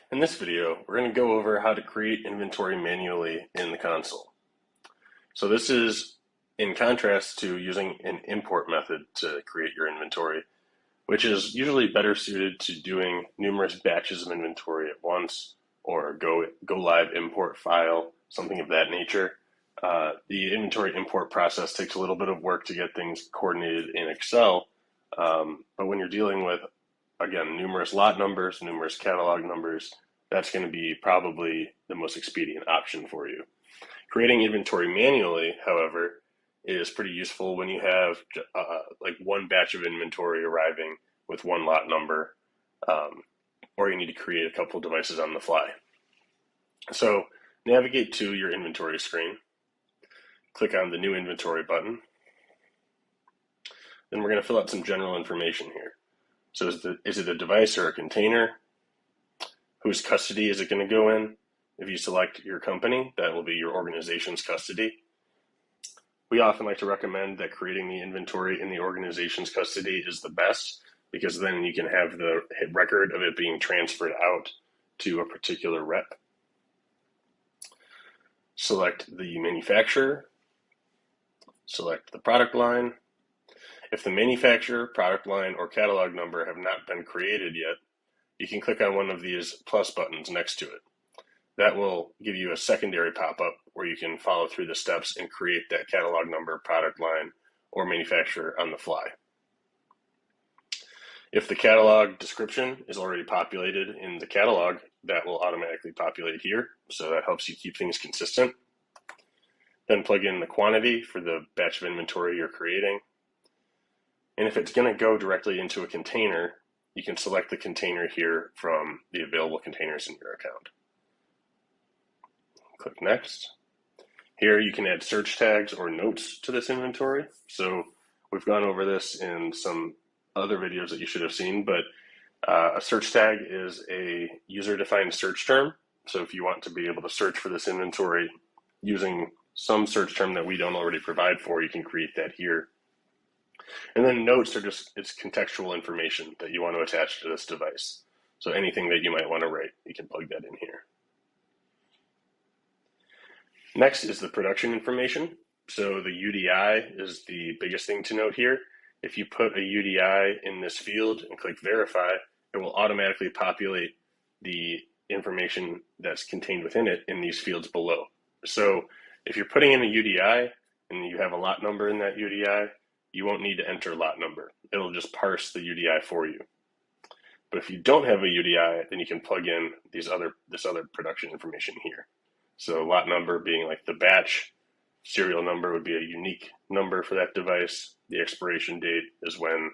In this video, we're going to go over how to create inventory manually in the console. So this is in contrast to using an import method to create your inventory, which is usually better suited to doing numerous batches of inventory at once or go live import file, something of that nature. The inventory import process takes a little bit of work to get things coordinated in Excel, but when you're dealing with, again, numerous lot numbers, numerous catalog numbers, that's going to be probably the most expedient option for you. Creating inventory manually, however, is pretty useful when you have like one batch of inventory arriving with one lot number, or you need to create a couple devices on the fly. So navigate to your inventory screen, click on the new inventory button. Then we're going to fill out some general information here. So is it a device or a container? Whose custody is it going to go in? If you select your company, that will be your organization's custody. We often like to recommend that creating the inventory in the organization's custody is the best, because then you can have the record of it being transferred out to a particular rep. Select the manufacturer. Select the product line. If the manufacturer, product line, or catalog number have not been created yet, you can click on one of these plus buttons next to it. That will give you a secondary pop-up where you can follow through the steps and create that catalog number, product line, or manufacturer on the fly. If the catalog description is already populated in the catalog, that will automatically populate here, so that helps you keep things consistent. Then plug in the quantity for the batch of inventory you're creating. And if it's going to go directly into a container, you can select the container here from the available containers in your account. Click Next. Here you can add search tags or notes to this inventory. So we've gone over this in some other videos that you should have seen, but a search tag is a user-defined search term. So if you want to be able to search for this inventory using some search term that we don't already provide for, you can create that here. And then notes are just, it's contextual information that you want to attach to this device. So anything that you might want to write, you can plug that in here. Next is the production information. So the UDI is the biggest thing to note here. If you put a UDI in this field and click verify, it will automatically populate the information that's contained within it in these fields below. So if you're putting in a UDI and you have a lot number in that UDI, you won't need to enter lot number. It'll just parse the UDI for you. But if you don't have a UDI, then you can plug in this other production information here. So lot number being like the batch, serial number would be a unique number for that device. The expiration date is when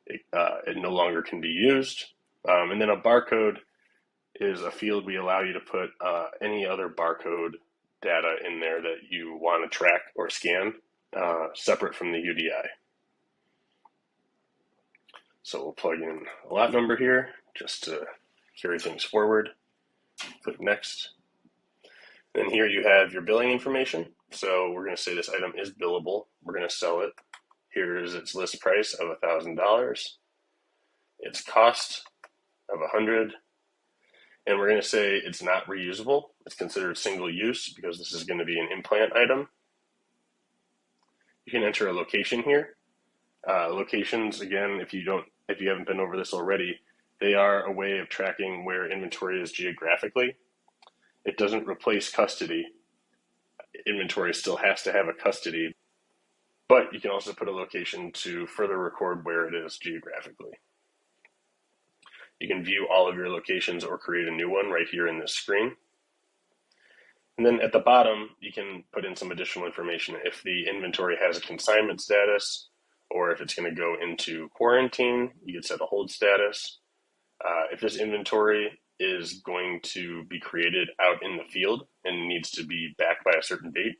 it no longer can be used. And then a barcode is a field we allow you to put any other barcode data in there that you want to track or scan, separate from the UDI. So we'll plug in a lot number here just to carry things forward. Click Next. Then here you have your billing information. So we're going to say this item is billable. We're going to sell it. Here is its list price of $1,000. Its cost of $100. And we're going to say it's not reusable. It's considered single use because this is going to be an implant item. You can enter a location here. Locations, again, if you haven't been over this already, they are a way of tracking where inventory is geographically. It doesn't replace custody. Inventory still has to have a custody, but you can also put a location to further record where it is geographically. You can view all of your locations or create a new one right here in this screen. And then at the bottom, you can put in some additional information. If the inventory has a consignment status, or if it's going to go into quarantine, you can set a hold status. If this inventory is going to be created out in the field and needs to be back by a certain date,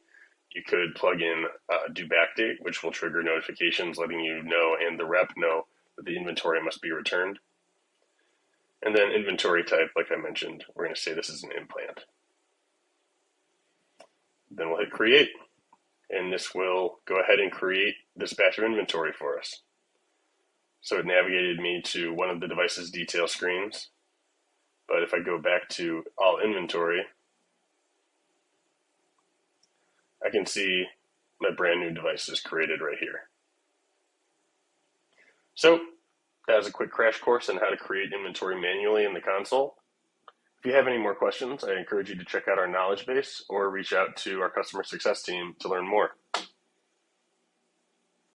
you could plug in due back date, which will trigger notifications letting you know and the rep know that the inventory must be returned. And then inventory type, like I mentioned, we're going to say this is an implant. Then we'll hit create, and this will go ahead and create this batch of inventory for us. So it navigated me to one of the device's detail screens, but But if I go back to all inventory, I can see my brand new device is created right here. So that was a quick crash course on how to create inventory manually in the console. If you have any more questions, I encourage you to check out our knowledge base or reach out to our customer success team to learn more.